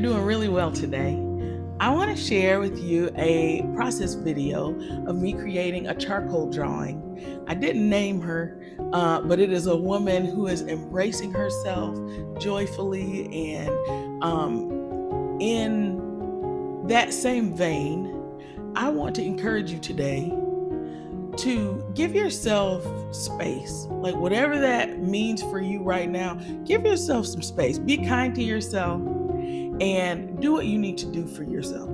doing really well today. I want to share with you a process video of me creating a charcoal drawing. I didn't name her, but it is a woman who is embracing herself joyfully. And in that same vein, I want to encourage you today to give yourself space. Like whatever that means for you right now, give yourself some space. Be kind to yourself and do what you need to do for yourself.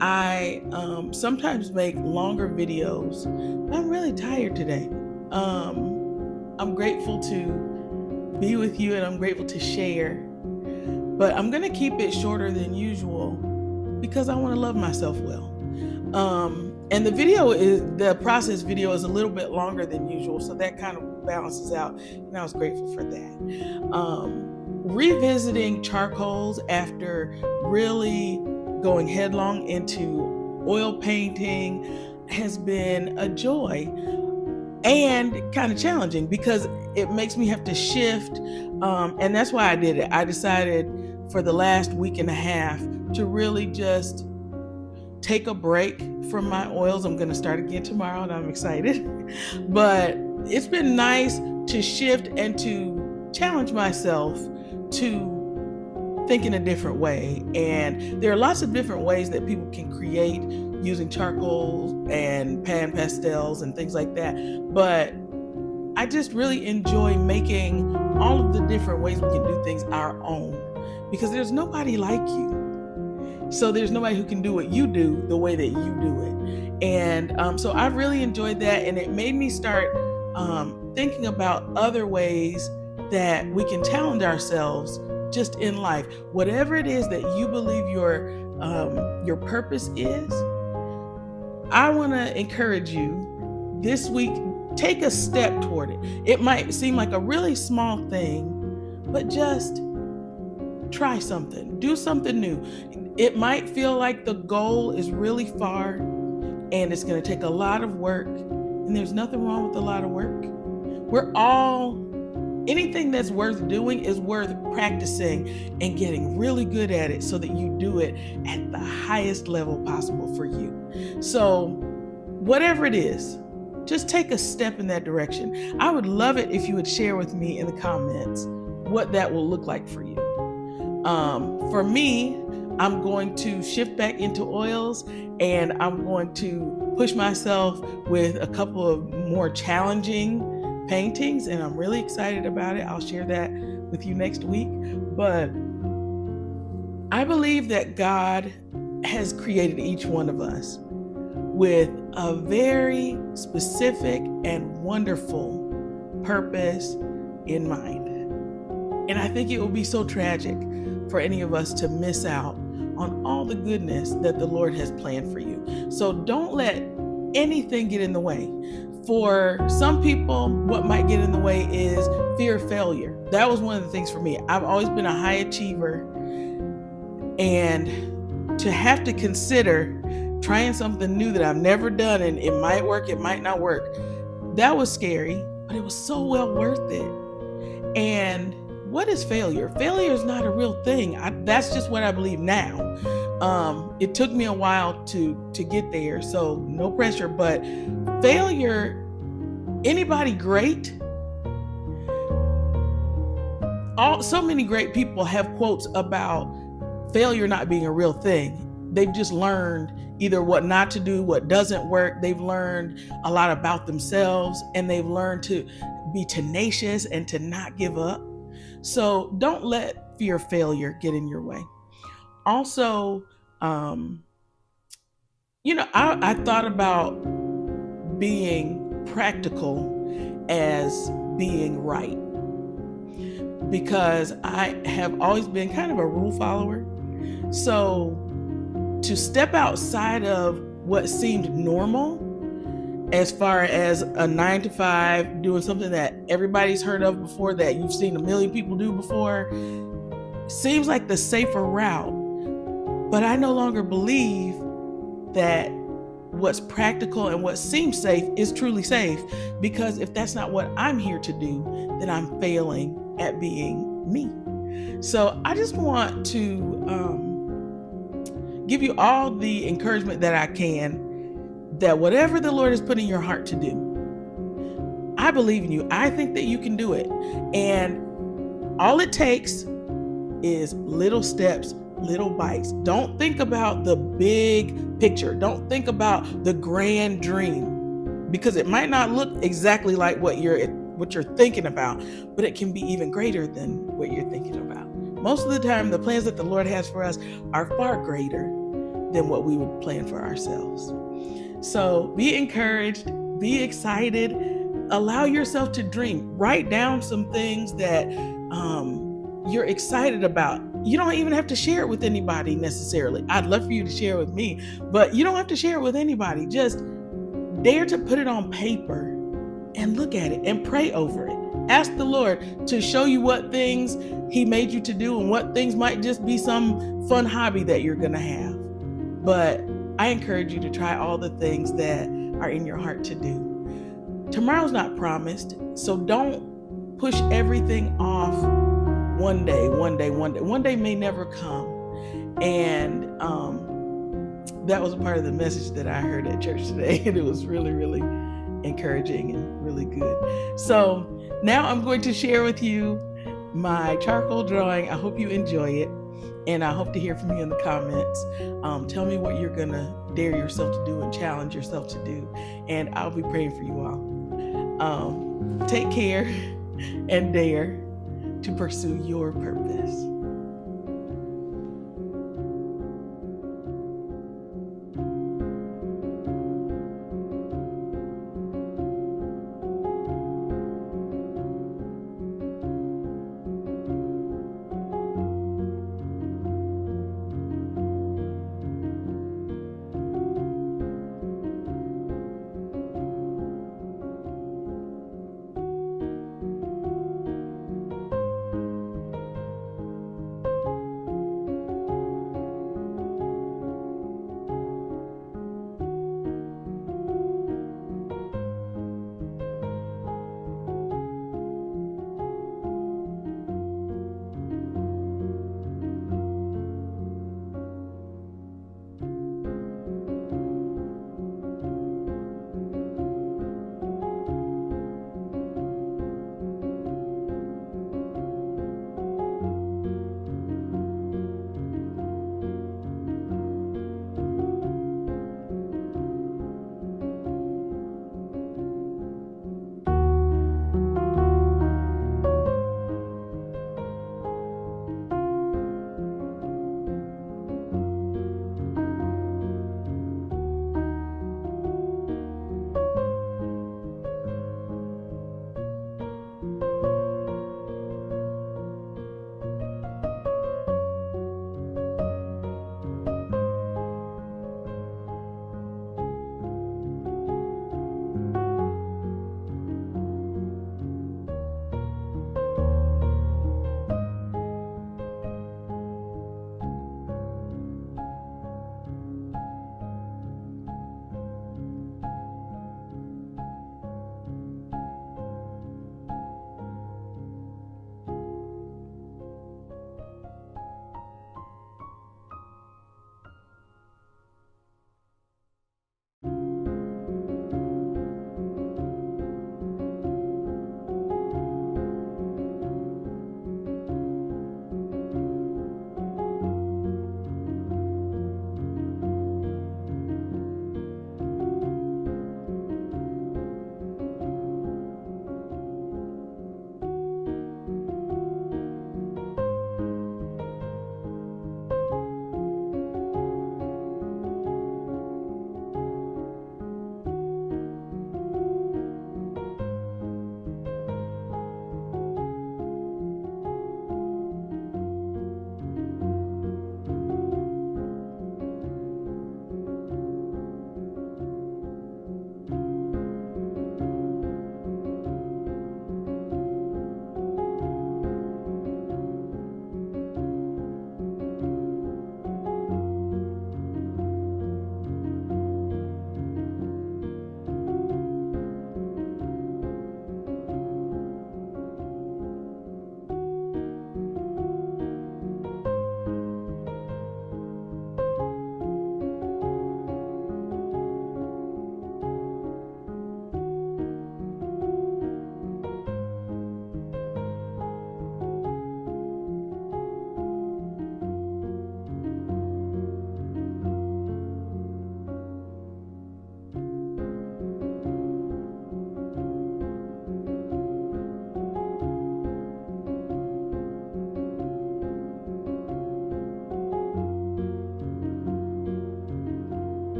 I sometimes make longer videos, but I'm really tired today. I'm grateful to be with you and I'm grateful to share, but I'm going to keep it shorter than usual because I want to love myself well. And the process video is a little bit longer than usual, so that kind of balances out, and I was grateful for that. Revisiting charcoals after really going headlong into oil painting has been a joy and kind of challenging because it makes me have to shift, and that's why I did it. I decided for the last week and a half to really just take a break from my oils. I'm going to start again tomorrow and I'm excited. But it's been nice to shift and to challenge myself to think in a different way. And there are lots of different ways that people can create using charcoal and pan pastels and things like that. But I just really enjoy making all of the different ways we can do things our own because there's nobody like you. So there's nobody who can do what you do the way that you do it. And so I've really enjoyed that. And it made me start thinking about other ways that we can challenge ourselves just in life. Whatever it is that you believe your purpose is, I want to encourage you this week, take a step toward it. It might seem like a really small thing, but just try something, do something new. It might feel like the goal is really far and it's going to take a lot of work, and there's nothing wrong with a lot of work. Anything that's worth doing is worth practicing and getting really good at it so that you do it at the highest level possible for you. So whatever it is, just take a step in that direction. I would love it if you would share with me in the comments what that will look like for you. For me, I'm going to shift back into oils and I'm going to push myself with a couple of more challenging paintings, and I'm really excited about it. I'll share that with you next week. But I believe that God has created each one of us with a very specific and wonderful purpose in mind. And I think it would be so tragic for any of us to miss out on all the goodness that the Lord has planned for you. So don't let anything get in the way. For some people, what might get in the way is fear of failure. That was one of the things for me. I've always been a high achiever, and to have to consider trying something new that I've never done and it might work, it might not work, that was scary, but it was so well worth it. And what is failure? Failure is not a real thing. That's just what I believe now. It took me a while to get there, so no pressure. But failure, anybody great? So many great people have quotes about failure not being a real thing. They've just learned either what not to do, what doesn't work. They've learned a lot about themselves, and they've learned to be tenacious and to not give up. So don't let fear of failure get in your way. Also, I thought about being practical as being right, because I have always been kind of a rule follower. So to step outside of what seemed normal, as far as a 9-to-5, doing something that everybody's heard of before, that you've seen a million people do before, seems like the safer route. But I no longer believe that what's practical and what seems safe is truly safe, because if that's not what I'm here to do, then I'm failing at being me. So I just want to give you all the encouragement that I can, that whatever the Lord has put in your heart to do, I believe in you. I think that you can do it. And all it takes is little steps, little bites. Don't think about the big picture. Don't think about the grand dream, because it might not look exactly like what you're thinking about, but it can be even greater than what you're thinking about. Most of the time, the plans that the Lord has for us are far greater than what we would plan for ourselves. So be encouraged, be excited, allow yourself to dream. Write down some things that you're excited about. You don't even have to share it with anybody necessarily. I'd love for you to share it with me, but you don't have to share it with anybody. Just dare to put it on paper and look at it and pray over it. Ask the Lord to show you what things He made you to do and what things might just be some fun hobby that you're going to have. But I encourage you to try all the things that are in your heart to do. Tomorrow's not promised, so don't push everything off one day. One day may never come. And that was a part of the message that I heard at church today, and it was really, really encouraging and really good. So now I'm going to share with you my charcoal drawing. I hope you enjoy it, and I hope to hear from you in the comments. Tell me what you're gonna dare yourself to do and challenge yourself to do, and I'll be praying for you all. Take care and dare to pursue your purpose.